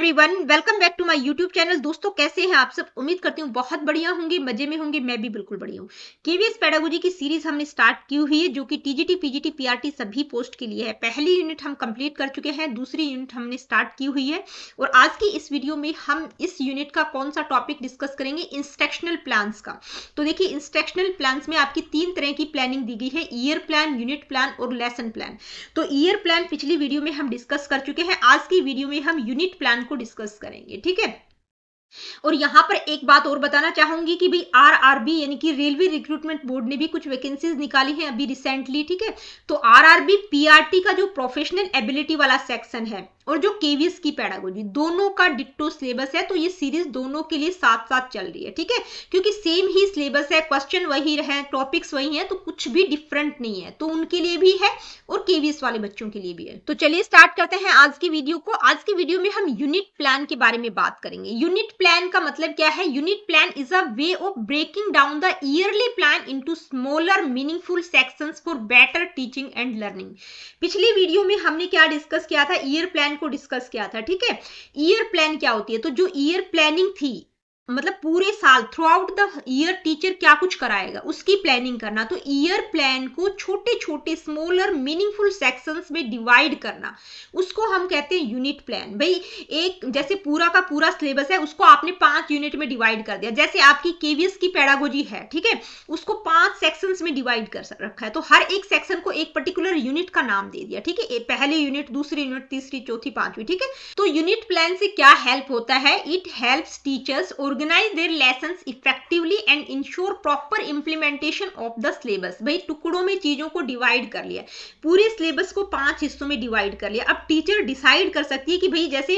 Everyone, welcome back to my YouTube channel. दोस्तों कैसे हैं आप सब? उम्मीद करती हूँ बहुत बढ़िया होंगे, मजे में होंगे। मैं भी बिल्कुल बढ़िया हूँ। केवीएस पेडागोजी की सीरीज हमने स्टार्ट की हुई है, जो कि टीजीटी, पीजीटी, पीआरटी सभी पोस्ट के लिए है। पहली यूनिट हम कंप्लीट कर चुके हैं, दूसरी यूनिट हमने स्टार्ट की हुई है। और आज की इस वीडियो में हम इस यूनिट का कौन सा टॉपिक डिस्कस करेंगे? इंस्ट्रक्शनल प्लान्स का। तो देखिए, इंस्ट्रक्शनल प्लान्स में आपकी 3 तरह की प्लानिंग दी गई है: ईयर प्लान, यूनिट प्लान और लेसन प्लान। तो ईयर प्लान पिछली वीडियो में हम डिस्कस कर चुके हैं। आज की वीडियो में हम यूनिट प्लान को डिस्कस करेंगे, ठीक है। और यहां पर एक बात और बताना चाहूंगी कि भाई आरआरबी यानी कि रेलवे रिक्रूटमेंट बोर्ड ने भी कुछ वैकेंसीज निकाली हैं अभी रिसेंटली, ठीक है। तो आरआरबी पीआरटी का जो प्रोफेशनल एबिलिटी वाला सेक्शन है और जो केवीएस की पेडागोजी, दोनों का डिट्टो सिलेबस है। तो ये सीरीज दोनों के लिए साथ साथ चल रही है, ठीक है, क्योंकि सेम ही सिलेबस है, क्वेश्चन वही है, टॉपिक्स वही है, तो कुछ भी डिफरेंट नहीं है। तो उनके लिए भी है और केवीएस वाले बच्चों के लिए भी है। तो चलिए स्टार्ट करते हैं आज की वीडियो को। आज की वीडियो में हम यूनिट प्लान के बारे में बात करेंगे। यूनिट प्लान का मतलब क्या है? Unit plan is a way of breaking down the yearly plan into smaller meaningful sections for better teaching and learning. पिछली वीडियो में हमने क्या डिस्कस किया था? ईयर प्लान को डिस्कस किया था, ठीक है। ईयर प्लान क्या होती है? तो जो ईयर प्लानिंग थी, मतलब पूरे साल through out the year teacher क्या कुछ कराएगा उसकी प्लानिंग करना। तो ईयर प्लान को छोटे छोटे स्मॉलर मीनिंगफुल सेक्शंस में डिवाइड करना, उसको हम कहते हैं यूनिट प्लान। भाई एक जैसे पूरा का पूरा सिलेबस है, उसको आपने 5 यूनिट में डिवाइड कर दिया। जैसे आपकी केवीएस की पेडागोजी है, ठीक है, उसको 5 सेक्शंस में डिवाइड कर रखा है। तो हर एक सेक्शन को एक पर्टिकुलर यूनिट का नाम दे दिया, ठीक है। पहली यूनिट, दूसरी यूनिट, तीसरी, चौथी, पांचवी, ठीक है। तो यूनिट प्लान से क्या हेल्प होता है? It helps teachers organize their lessons effectively and ensure proper implementation of the syllabus। भाई टुकड़ों में चीजों को डिवाइड कर लिया, पूरे सिलेबस को 5 हिस्सों में डिवाइड कर लिया। अब टीचर डिसाइड कर सकती है कि भाई जैसे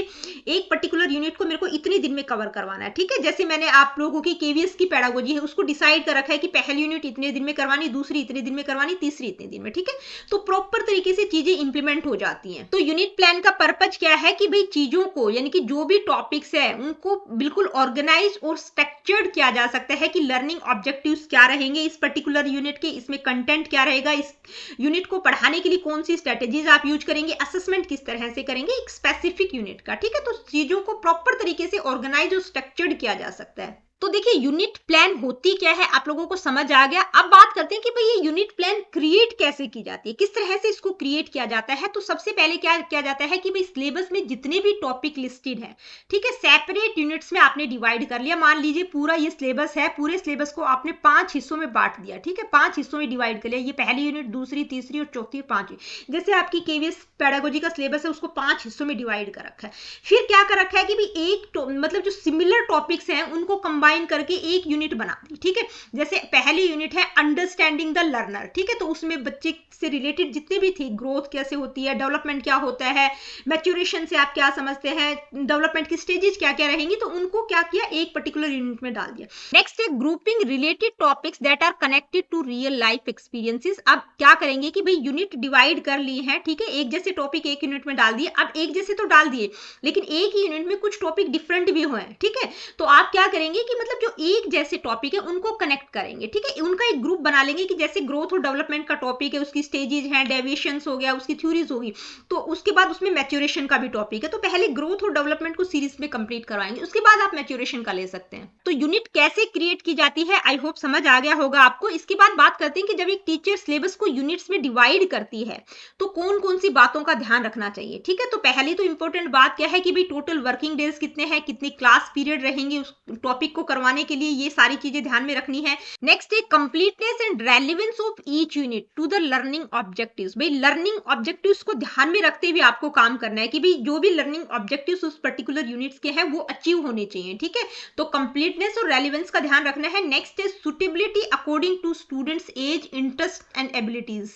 एक पर्टिकुलर यूनिट को मेरे को इतने दिन में कवर करवाना है, ठीक है। जैसे मैंने आप लोगों की केवीएस की पेडागोजी है, उसको डिसाइड कर रखा है कि पहली यूनिट इतने दिन में करवानी, दूसरी इतने दिन में करवानी, तीसरी इतने दिन में, ठीक है। तो प्रॉपर तरीके से चीजें इंप्लीमेंट हो जाती हैं। तो यूनिट प्लान का पर्पज क्या है कि भाई चीजों को, यानी कि जो भी टॉपिक्स है उनको बिल्कुल ऑर्गेनाइज और स्ट्रक्चर्ड किया जा सकता है कि लर्निंग ऑब्जेक्टिव्स क्या रहेंगे इस पर्टिकुलर यूनिट के, इसमें कंटेंट क्या रहेगा, इस यूनिट को पढ़ाने के लिए कौन सी स्ट्रेटेजीज आप यूज करेंगे, असेसमेंट किस तरह से करेंगे एक स्पेसिफिक यूनिट का, ठीक है। तो चीजों को प्रॉपर तरीके से ऑर्गेनाइज और स्ट्रक्चर्ड किया जा सकता है। तो देखिए, यूनिट प्लान होती क्या है आप लोगों को समझ आ गया। अब बात करते हैं कि भाई ये यूनिट प्लान क्रिएट कैसे की जाती है, किस तरह से इसको क्रिएट किया जाता है। तो सबसे पहले क्या किया जाता है कि भाई सिलेबस में जितने भी टॉपिक लिस्टेड है, ठीक है, सेपरेट यूनिट्स में आपने डिवाइड कर लिया। मान लीजिए पूरा ये सिलेबस है, पूरे सिलेबस को आपने 5 हिस्सों में बांट दिया, ठीक है, 5 हिस्सों में डिवाइड कर लिया। ये पहली यूनिट, दूसरी, तीसरी और चौथी, पांचवी। जैसे आपकी केवीएस पेडागोजी का सिलेबस है, उसको 5 हिस्सों में डिवाइड कर रखा है। फिर क्या कर रखा है कि भाई एक मतलब जो सिमिलर टॉपिक्स हैं उनको कंबाइन करके एक यूनिट बना दी, ठीक है। जैसे पहली यूनिट है अंडरस्टैंडिंग द लर्नर, ठीक है। तो उसमें बच्चे से रिलेटेड जितने भी थे, ग्रोथ कैसे होती है, डेवलपमेंट क्या होता है, मैच्योरेशन से आप क्या समझते हैं, डेवलपमेंट की स्टेजेस क्या क्या रहेंगी, तो उनको क्या किया, एक पर्टिकुलर यूनिट में डाल दिया। नेक्स्ट है grouping related topics that are connected to real life experiences. अब क्या करेंगे कि भाई यूनिट डिवाइड कर ली है, ठीक है, एक जैसे टॉपिक एक यूनिट में डाल दिए। अब एक जैसे तो डाल दिए, लेकिन एक ही यूनिट में कुछ टॉपिक डिफरेंट भी हुए, ठीक है। तो आप क्या करेंगे कि मतलब जो एक जैसे टॉपिक है उनको कनेक्ट करेंगे, ठीक है। उनका एक ग्रुप बना लेंगे कि जैसे ग्रोथ और डेवलपमेंट का टॉपिक है, उसकी स्टेजेस हैं, डेविएशंस हो गया, उसकी थ्योरीज होगी। तो उसके बाद उसमें मैच्योरेशन का भी टॉपिक है। तो पहले ग्रोथ और डेवलपमेंट को सीरीज में कंप्लीट करवाएंगे, उसके बाद आप मैच्योरेशन का ले सकते हैं। तो यूनिट कैसे क्रिएट की जाती है, आई होप समझ आ गया होगा आपको। इसके बाद बात करते हैं कि जब एक टीचर सिलेबस को यूनिट्स में डिवाइड करती है तो कौन कौन सी बातों का ध्यान रखना चाहिए, ठीक है। तो पहली तो इंपॉर्टेंट बात क्या है कि भाई टोटल वर्किंग डेज कितने हैं, कितनी क्लास पीरियड रहेंगे उस टॉपिक को करवाने के लिए, ये सारी चीजें ध्यान में रखनी है। नेक्स्ट है completeness and relevance of each unit to the learning objectives. भाई लर्निंग ऑब्जेक्टिव्स को ध्यान में रखते हुए आपको काम करना है कि भाई जो भी लर्निंग ऑब्जेक्टिव्स उस पर्टिकुलर यूनिट्स के हैं वो अचीव होने चाहिए, ठीक है। तो कंप्लीटनेस और रेलेवेंस का ध्यान रखना है। नेक्स्ट है suitability according to students age, interest and abilities.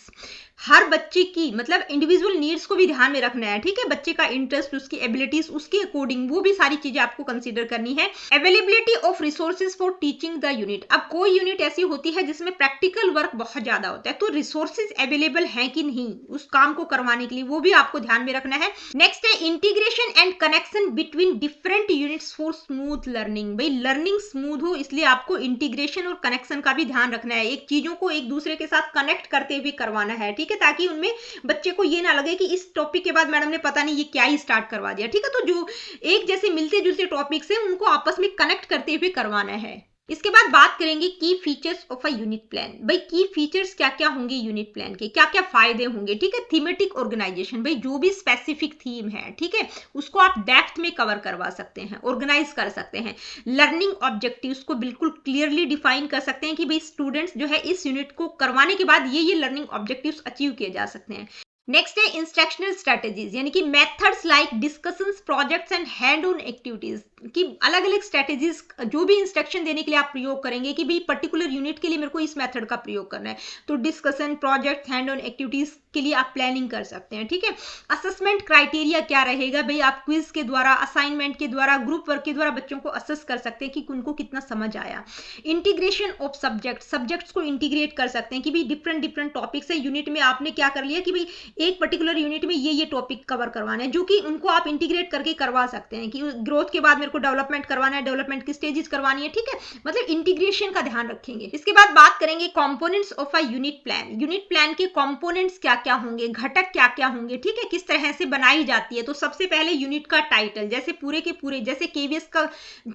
हर बच्चे की मतलब इंडिविजुअल नीड्स को भी ध्यान में रखना है, ठीक है। बच्चे का इंटरेस्ट, उसकी एबिलिटीज, उसके अकॉर्डिंग वो भी सारी चीजें आपको कंसीडर करनी है। Availability of resources for teaching the unit. अब कोई यूनिट ऐसी होती है जिसमें प्रैक्टिकल वर्क बहुत ज्यादा होता है, तो रिसोर्सेज अवेलेबल हैं कि नहीं उस काम को करवाने के लिए, वो भी आपको ध्यान में रखना है। नेक्स्ट है integration and connection between different units for smooth learning. भाई लर्निंग स्मूथ हो इसलिए आपको इंटीग्रेशन और कनेक्शन का भी ध्यान रखना है। एक चीजों को एक दूसरे के साथ कनेक्ट करते हुए करवाना है, ठीक है। है, ताकि उनमें बच्चे को ये ना लगे कि इस टॉपिक के बाद मैडम ने पता नहीं ये क्या ही स्टार्ट करवा दिया, ठीक है। तो जो एक जैसे मिलते जुलते टॉपिक्स हैं उनको आपस में कनेक्ट करते हुए करवाना है। इसके बाद बात करेंगे की features of a unit plan. भाई की फीचर्स क्या क्या होंगे यूनिट प्लान के, क्या क्या फायदे होंगे, ठीक है। थीमेटिक ऑर्गेनाइजेशन, भाई जो भी स्पेसिफिक थीम है, ठीक है, उसको आप डेप्थ में कवर करवा सकते हैं, ऑर्गेनाइज कर सकते हैं। लर्निंग ऑब्जेक्टिव्स को बिल्कुल क्लियरली डिफाइन कर सकते हैं कि भाई स्टूडेंट्स जो है इस यूनिट को करवाने के बाद ये लर्निंग ऑब्जेक्टिव्स अचीव किए जा सकते हैं। नेक्स्ट है इंस्ट्रक्शनल स्ट्रेटेजीज, यानी कि methods like discussions, projects and hand on activities की अलग अलग स्ट्रेटेजीज जो भी इंस्ट्रक्शन देने के लिए आप प्रयोग करेंगे कि भाई पर्टिकुलर यूनिट के लिए मेरे को इस मेथड का प्रयोग करना है, तो discussion, project, hand on activities के लिए आप प्लानिंग कर सकते हैं, ठीक है। असेसमेंट क्राइटेरिया क्या रहेगा, भाई आप क्विज के द्वारा, असाइनमेंट के द्वारा, ग्रुप वर्क के द्वारा बच्चों को असेस कर सकते हैं कि उनको कितना समझ आया। इंटीग्रेशन ऑफ सब्जेक्ट्स को इंटीग्रेट कर सकते हैं कि भाई डिफरेंट टॉपिक्स है यूनिट में, आपने क्या कर लिया कि भाई एक पर्टिकुलर यूनिट में ये टॉपिक कवर करवाना है, जो कि उनको आप इंटीग्रेट करके करवा सकते हैं कि ग्रोथ के बाद मेरे को डेवलपमेंट करवाना है, डेवलपमेंट की स्टेजेस करवानी है, ठीक है। मतलब इंटीग्रेशन का ध्यान रखेंगे। इसके बाद बात करेंगे components of a unit plan. Unit plan के कंपोनेंट्स क्या क्या होंगे, घटक क्या क्या होंगे, ठीक है, किस तरह से बनाई जाती है। तो सबसे पहले यूनिट का टाइटल, जैसे पूरे के पूरे, जैसे केवीएस का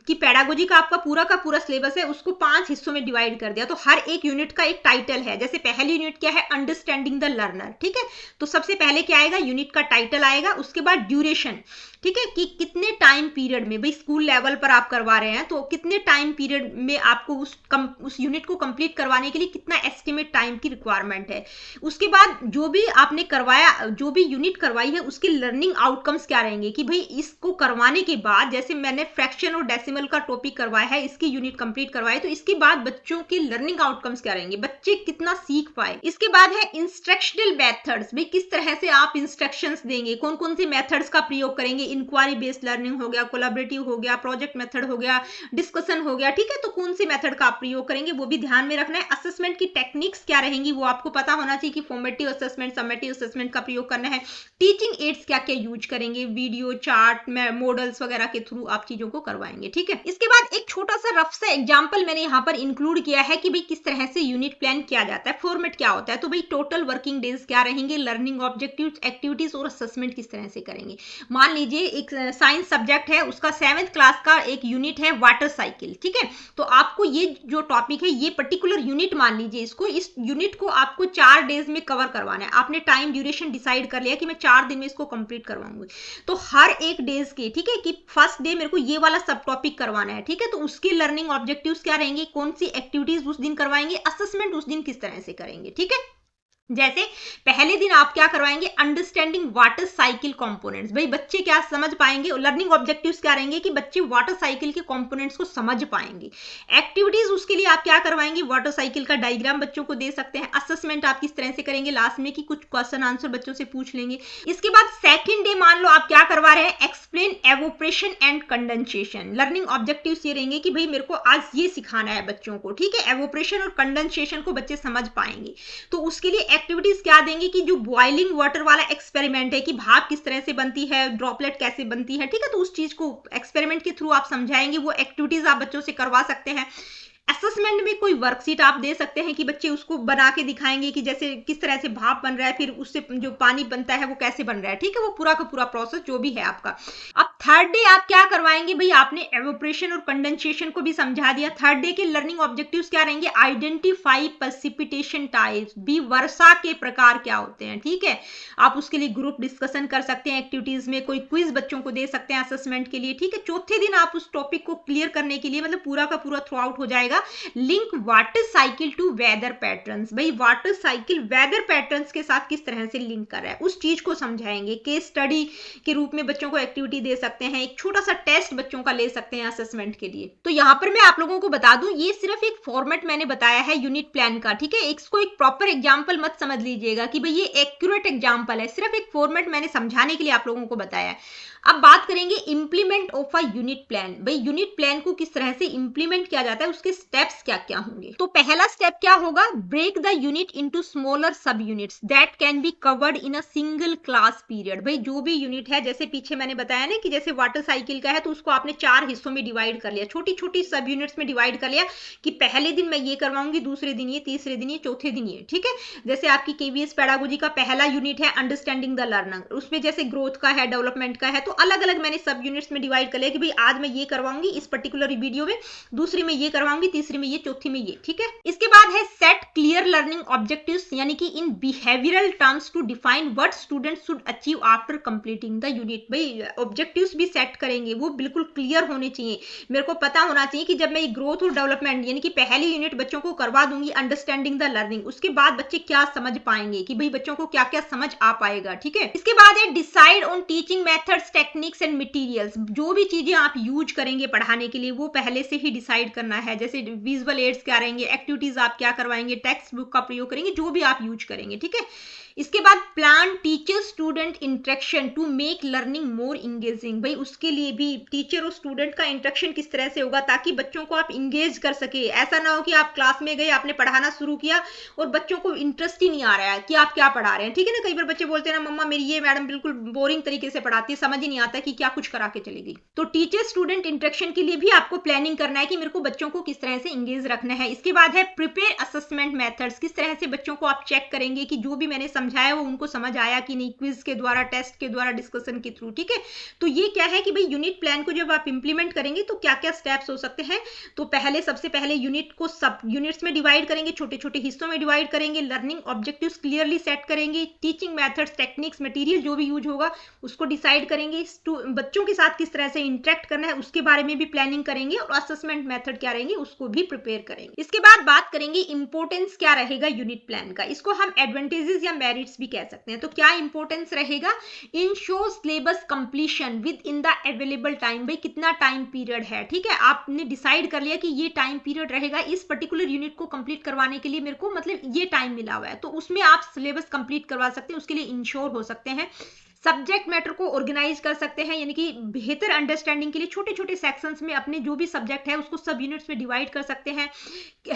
की पेडागोजी का आपका पूरा सिलेबस है, उसको 5 हिस्सों में डिवाइड कर दिया, तो हर एक यूनिट का एक टाइटल है। जैसे पहली यूनिट क्या है, अंडरस्टैंडिंग द लर्नर, ठीक है। तो सबसे पहले क्या आएगा, यूनिट का टाइटल आएगा। उसके बाद ड्यूरेशन, ठीक है, कि कितने टाइम पीरियड में, भाई स्कूल लेवल पर आप करवा रहे हैं तो कितने टाइम पीरियड में आपको उस यूनिट को कंप्लीट करवाने के लिए कितना एस्टिमेट टाइम की रिक्वायरमेंट है। उसके बाद जो भी आपने करवाया, जो भी यूनिट करवाई है, उसके लर्निंग आउटकम्स क्या रहेंगे कि भाई इसको करवाने के बाद, जैसे मैंने फ्रैक्शन और डेसिमल का टॉपिक करवाया है, इसकी यूनिट कंप्लीट करवाई, तो इसके बाद बच्चों के लर्निंग आउटकम्स क्या रहेंगे, बच्चे कितना सीख पाए। इसके बाद है इंस्ट्रक्शनल मेथड्स, भाई किस तरह से आप इंस्ट्रक्शंस देंगे, कौन कौन से मेथड्स का प्रयोग करेंगे। इंक्वायरी बेस्ड लर्निंग हो गया, कोलैबोरेटिव हो गया, प्रोजेक्ट मेथड हो गया, डिस्कशन हो गया, ठीक है। तो कौन से मेथड का आप प्रयोग करेंगे वो भी ध्यान में रखना है। असेसमेंट की टेक्निक्स क्या रहेंगी वो आपको पता होना चाहिए कि फॉर्मेटिव असेसमेंट, समेटिव असेसमेंट का प्रयोग करना है। टीचिंग एड्स क्या क्या यूज करेंगे, वीडियो, चार्ट, मॉडल्स वगैरह के थ्रू आप चीजों को करवाएंगे, ठीक है। इसके बाद एक छोटा सा रफ सा एग्जाम्पल मैंने यहाँ पर इंक्लूड किया है कि भाई किस तरह से यूनिट प्लान किया जाता है, फॉर्मेट क्या होता है। तो भाई टोटल वर्किंग डेज क्या रहेंगे, लर्निंग ऑब्जेक्टिव्स, एक्टिविटीज और असेसमेंट किस तरह से करेंगे। मान लीजिए एक साइंस सब्जेक्ट है, उसका 7th क्लास का एक यूनिट है वाटर साइकिल, ठीक है। तो आपको ये जो टॉपिक है, ये पर्टिकुलर यूनिट मान लीजिए इसको, इस यूनिट को आपको 4 डेज में कवर करवाना है। आपने टाइम ड्यूरेशन डिसाइड कर लिया कि मैं 4 दिन में इसको कंप्लीट करवाऊंगी। तो हर एक डेज के, ठीक है, कि फर्स्ट डे मेरे को ये वाला सब टॉपिक करवाना है, ठीक है। तो उसके लर्निंग ऑब्जेक्टिव्स क्या रहेंगे, कौन सी एक्टिविटीज उस दिन करवाएंगे, असेसमेंट उस दिन किस तरह से करेंगे, ठीक है। जैसे पहले दिन आप क्या करवाएंगे, अंडरस्टैंडिंग वाटर साइकिल कंपोनेंट्स, भाई बच्चे क्या समझ पाएंगे, लर्निंग ऑब्जेक्टिव्स क्या रहेंगे कि बच्चे वाटर साइकिल के कंपोनेंट्स को समझ पाएंगे। एक्टिविटीज उसके लिए आप क्या करवाएंगे, वाटर साइकिल का डायग्राम बच्चों को दे सकते हैं। असेसमेंट आप किस तरह से करेंगे, लास्ट में कि कुछ क्वेश्चन आंसर बच्चों से पूछ लेंगे। इसके बाद सेकंड डे मान लो आप क्या करवा रहे हैं, explain evaporation and condensation. Learning objectives ये रहेंगे कि भाई मेरे को आज ये सिखाना है बच्चों को, ठीक है। एवोपरेशन और कंडेंसेशन को बच्चे समझ पाएंगे, तो उसके लिए एक्टिविटीज क्या देंगे कि जो बॉइलिंग वाटर वाला एक्सपेरिमेंट है कि भाप किस तरह से बनती है, ड्रॉपलेट कैसे बनती है, ठीक है। तो उस चीज को एक्सपेरिमेंट के थ्रू आप समझाएंगे, वो एक्टिविटीज आप बच्चों से करवा सकते हैं। असेसमेंट में कोई वर्कशीट आप दे सकते हैं कि बच्चे उसको बना के दिखाएंगे कि जैसे किस तरह से भाप बन रहा है, फिर उससे जो पानी बनता है वो कैसे बन रहा है, ठीक है। वो पूरा का पूरा प्रोसेस जो भी है आपका। अब थर्ड डे आप क्या करवाएंगे, भाई आपने एवोपरेशन और कंडेंसेशन को भी समझा दिया। थर्ड डे के लर्निंग ऑब्जेक्टिव्स क्या रहेंगे, आइडेंटिफाई प्रेसिपिटेशन टाइप्स, भी वर्षा के प्रकार क्या होते हैं, ठीक है। आप उसके लिए ग्रुप डिस्कशन कर सकते हैं, एक्टिविटीज में कोई क्विज बच्चों को दे सकते हैं असेसमेंट के लिए, ठीक है। चौथे दिन आप उस टॉपिक को क्लियर करने के लिए, मतलब पूरा का पूरा थ्रू आउट हो जाएगा, link water cycle to weather patterns, भाई वाटर साइकिल वेदर पैटर्न्स के साथ किस तरह से लिंक कर रहा है उस चीज को समझाएंगे। केस स्टडी के रूप में बच्चों को एक्टिविटी दे सकते हैं, एक छोटा सा टेस्ट बच्चों का ले सकते हैं असेसमेंट के लिए। तो यहां पर मैं आप लोगों को बता दूं, ये सिर्फ एक फॉर्मेट मैंने बताया है यूनिट प्लान का, ठीक है। इसको एक प्रॉपर एग्जाम्पल मत समझ लीजिएगा कि भाई ये एक्यूरेट एग्जाम्पल है, सिर्फ एक फॉर्मेट मैंने समझाने के लिए आप लोगों को बताया है। अब बात करेंगे implement of a unit plan, भाई यूनिट प्लान को किस तरह से इंप्लीमेंट किया जाता है, उसके स्टेप स्टेप्स क्या क्या होंगे। तो पहला स्टेप क्या होगा, break the unit into smaller sub units that can be covered in a single class period. भाई जो भी यूनिट है, जैसे पीछे मैंने बताया ना कि जैसे वाटर साइकिल का है तो उसको आपने 4 हिस्सों में डिवाइड कर लिया, छोटी छोटी सब यूनिट्स में डिवाइड कर लिया कि पहले दिन मैं ये करवाऊंगी, दूसरे दिन ये, तीसरे दिन ये, चौथे दिन ये, ठीक है। जैसे आपकी केवीएस पेडागोजी का पहला यूनिट है अंडरस्टैंडिंग द लर्नर, उसमें जैसे ग्रोथ का है, डेवलपमेंट का है, तो अलग अलग मैंने सब यूनिट्स में डिवाइड कर लिया कि भाई आज मैं ये करवाऊंगी इस पर्टिकुलर वीडियो में, दूसरी में ये करवाऊंगी, तीसरी में ये, चौथी में ये, ठीक है। इसके बाद है सेट क्लियर लर्निंग ऑब्जेक्टिव्स, यानी कि in behavioural terms to define what students should achieve after completing the unit. भाई ऑब्जेक्टिव्स भी सेट करेंगे, वो बिल्कुल क्लियर होने चाहिए। मेरे को पता होना चाहिए कि जब मैं ग्रोथ और डेवलपमेंट यानी कि पहली यूनिट बच्चों को करवा दूंगी अंडरस्टैंडिंग द लर्निंग, उसके बाद बच्चे क्या समझ पाएंगे, कि भाई बच्चों को क्या क्या समझ आ पाएगा, ठीक है। इसके बाद है decide on teaching methods, techniques and materials. जो भी चीजें आप यूज करेंगे पढ़ाने के लिए वो पहले से ही डिसाइड करना है, जैसे विजुअल एड्स क्या रहेंगे, एक्टिविटीज आप क्या करवाएंगे, टेक्स्ट बुक का प्रयोग करेंगे, जो भी आप यूज करेंगे, ठीक है। इसके बाद plan teacher student interaction to make learning more engaging. भाई उसके लिए भी टीचर और स्टूडेंट का इंटरेक्शन किस तरह से होगा ताकि बच्चों को आप इंगेज कर सके। ऐसा ना हो कि आप क्लास में गए, आपने पढ़ाना शुरू किया और बच्चों को इंटरेस्ट ही नहीं आ रहा है कि आप क्या पढ़ा रहे हैं, ठीक है ना। कई बार बच्चे बोलते हैं ना, मम्मा मेरी ये मैडम बिल्कुल बोरिंग तरीके से पढ़ाती है, समझ ही नहीं आता कि क्या कुछ करा के चली गई। तो टीचर स्टूडेंट इंटरेक्शन के लिए भी आपको प्लानिंग करना है कि मेरे को बच्चों को किस तरह से इंगेज रखना है। इसके बाद है प्रिपेयर असेसमेंट मेथड्स, किस तरह से बच्चों को आप चेक करेंगे कि जो भी मैंने समझाया वो उनको समझ आया कि नहीं, क्विज के द्वारा, टेस्ट के द्वारा, डिस्कशन के थ्रू, ठीक है। तो ये क्या है कि भाई यूनिट प्लान को जब आप इंप्लीमेंट करेंगे तो क्या क्या स्टेप्स हो सकते हैं। तो पहले सबसे पहले यूनिट को सब यूनिट्स में डिवाइड करेंगे, छोटे छोटे हिस्सों में डिवाइड करेंगे, लर्निंग ऑब्जेक्टिव्स क्लियरली सेट करेंगे, टीचिंग मेथड्स, टेक्निक्स, मटेरियल जो भी यूज होगा उसको डिसाइड करेंगे, बच्चों के साथ किस तरह से इंटरेक्ट करना है उसके बारे में भी प्लानिंग करेंगे, और असेसमेंट मेथड क्या रहेंगे उसको भी प्रिपेयर करेंगे। इसके बाद बात करेंगे इंपोर्टेंस क्या रहेगा यूनिट प्लान का। इसको हम एडवांटेजेस या मेरिट्स भी कह सकते हैं। तो क्या इंपोर्टेंस रहेगा, ensure syllabus completion with in the available time. भाई कितना टाइम पीरियड है, ठीक है, आपने डिसाइड कर लिया कि ये टाइम पीरियड रहेगा इस पर्टिकुलर यूनिट को कंप्लीट करवाने के लिए, मेरे को मतलब ये टाइम मिला हुआ है, तो उसमें आप सिलेबस कंप्लीट करवा सकते हैं, उसके लिए इंश्योर हो सकते हैं। सब्जेक्ट मैटर को ऑर्गेनाइज कर सकते हैं, यानी कि बेहतर अंडरस्टैंडिंग के लिए छोटे छोटे सेक्शंस में अपने जो भी सब्जेक्ट है उसको सब यूनिट्स में डिवाइड कर सकते हैं।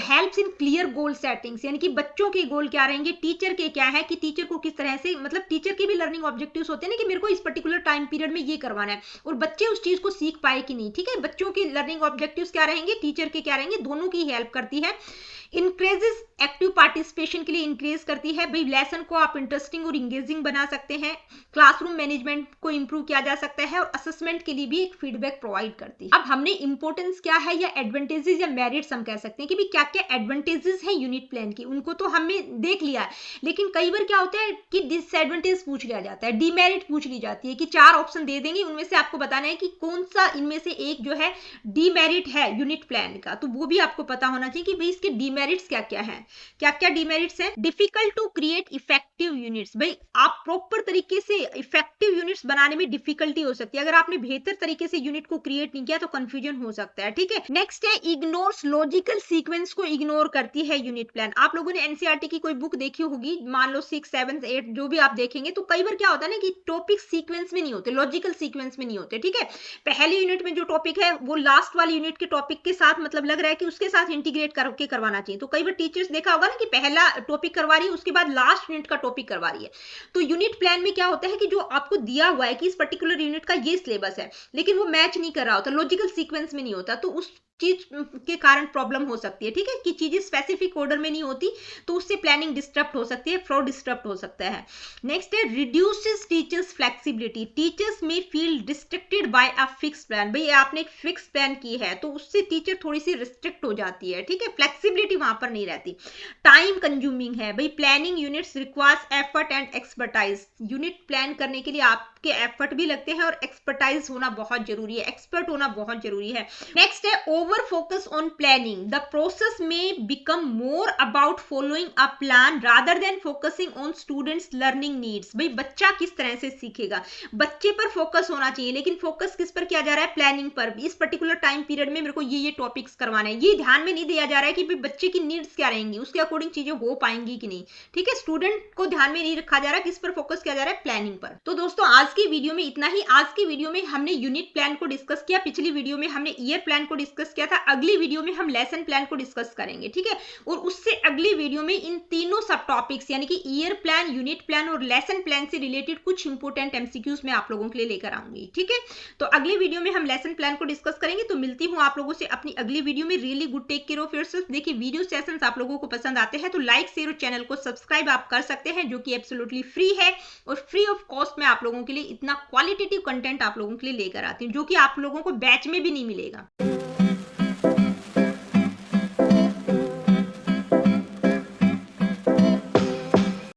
Helps in clear goal settings, यानी कि बच्चों के गोल क्या रहेंगे, टीचर के क्या है, कि टीचर को किस तरह से, मतलब टीचर के भी लर्निंग ऑब्जेक्टिव्स होते हैं ना कि मेरे को इस पर्टिकुलर टाइम पीरियड में ये करवाना है, और बच्चे उस चीज को सीख पाए कि नहीं, ठीक है। बच्चों के लर्निंग ऑब्जेक्टिव्स क्या रहेंगे, टीचर के क्या रहेंगे, दोनों की हेल्प करती है। इंक्रेजेस एक्टिव पार्टिसिपेशन के लिए इंक्रीज करती है। भाई लेसन को आप इंटरेस्टिंग और इंगेजिंग बना सकते हैं, क्लासरूम मैनेजमेंट को इंप्रूव किया जा सकता है, और असेसमेंट के लिए भी एक फीडबैक प्रोवाइड करती है। अब हमने इंपोर्टेंस क्या है या एडवांटेजेस या मेरिट्स हम कह सकते हैं कि भी क्या क्या एडवांटेजेस है यूनिट प्लान की, उनको तो हमने देख लिया है। लेकिन कई बार क्या होता है कि डिसएडवांटेज पूछ लिया जाता है, डीमेरिट पूछ ली जाती है कि 4 ऑप्शन दे देंगे, उनमें से आपको बताना है कि कौन सा इनमें से एक जो है डीमेरिट है यूनिट प्लान का, तो वो भी आपको पता होना चाहिए कि भाई इसके डीमेरिट्स क्या क्या है। क्या क्या डीमेरिट्स है, difficult to create effective units. भाई आप प्रॉपर तरीके से इफेक्टिव यूनिट्स बनाने में डिफिकल्टी हो सकती है, अगर आपने बेहतर तरीके से यूनिट को क्रिएट नहीं किया तो कंफ्यूजन हो सकता है, ठीक है। नेक्स्ट है इग्नोर्स लॉजिकल सीक्वेंस को इग्नोर करती है यूनिट प्लान। आप लोगों ने एनसीईआरटी की कोई बुक देखी होगी, मान लो 6, 7, 8 जो भी आप देखेंगे, तो कई बार क्या होता है ना कि टॉपिक सीक्वेंस में नहीं होते, लॉजिकल सीक्वेंस में नहीं होते, ठीक है। पहली यूनिट में जो टॉपिक है वो लास्ट वाली यूनिट के टॉपिक के साथ मतलब लग रहा है कि उसके साथ इंटीग्रेट करके करवाना चाहिए। तो कई बार टीचर्स देखा होगा ना कि पहला टॉपिक करवा रही है उसके बाद लास्ट यूनिट का टॉपिक करवा रही है। तो यूनिट प्लान में क्या होता है कि जो आपको दिया हुआ है कि इस पर्टिकुलर यूनिट का ये सिलेबस है, लेकिन वो मैच नहीं कर रहा होता, लॉजिकल सीक्वेंस में नहीं होता, तो उस चीज के कारण प्रॉब्लम हो सकती है, ठीक है, कि चीजें स्पेसिफिक ऑर्डर में नहीं होती, तो उससे प्लानिंग डिस्टर्ब हो सकती है, फ्लो डिस्टर्ब हो सकता है। नेक्स्ट है reduces teachers flexibility, teachers may feel restricted by a fix plan. भाई आपने एक फिक्स प्लान की है तो उससे टीचर थोड़ी सी रिस्ट्रिक्ट हो जाती है, ठीक है, फ्लेक्सिबिलिटी वहां पर नहीं रहती। टाइम कंज्यूमिंग है, भाई planning units requires effort and expertise. Unit plan करने के लिए आपके एफर्ट भी लगते हैं और एक्सपर्टाइज होना बहुत जरूरी है, एक्सपर्ट होना बहुत जरूरी है। नेक्स्ट है over focus on planning, the process may become more about following a plan rather than focusing on students learning needs। भाई बच्चा किस तरह से सीखेगा, बच्चे पर फोकस होना चाहिए, लेकिन फोकस किस पर किया जा रहा है, प्लानिंग पर। इस पर्टिकुलर टाइम पीरियड में मेरे को ये टॉपिक्स करवाने हैं, ये ध्यान में नहीं दिया जा रहा है कि बच्चे की नीड्स क्या रहेंगी, उसके अकॉर्डिंग चीजें हो पाएंगी कि नहीं, ठीक है। स्टूडेंट को ध्यान में नहीं रखा जा रहा, किस पर फोकस किया जा रहा है, प्लानिंग पर। तो दोस्तों आज की वीडियो में इतना ही। आज की वीडियो में हमने यूनिट प्लान को डिस्कस किया, पिछली वीडियो में हमने ईयर प्लान को डिस्कस किया सोचा था अगली वीडियो में हम लेसन प्लान को डिस्कस करेंगे, ठीक है। और उससे अगली वीडियो में इन तीनों सब टॉपिक्स यानी कि ईयर प्लान, यूनिट प्लान और लेसन प्लान से रिलेटेड कुछ इंपोर्टेंट एमसीक्यूज मैं आप लोगों के लिए लेकर आऊंगी, ठीक है। तो अगली वीडियो में हम लेसन प्लान को डिस्कस करेंगे। तो मिलती हूँ आप लोगों से अपनी अगली वीडियो में। Really good, take care of yourself. देखिए वीडियो सेशंस आप लोगों को पसंद आते हैं तो लाइक, शेयर और चैनल को सब्सक्राइब आप कर सकते हैं, जो कि एब्सोल्युटली फ्री है और फ्री ऑफ कॉस्ट में आप लोगों के लिए इतना क्वालिटेटिव कंटेंट आप लोगों के लिए लेकर आती हूँ, जो कि आप लोगों को बैच में भी नहीं मिलेगा।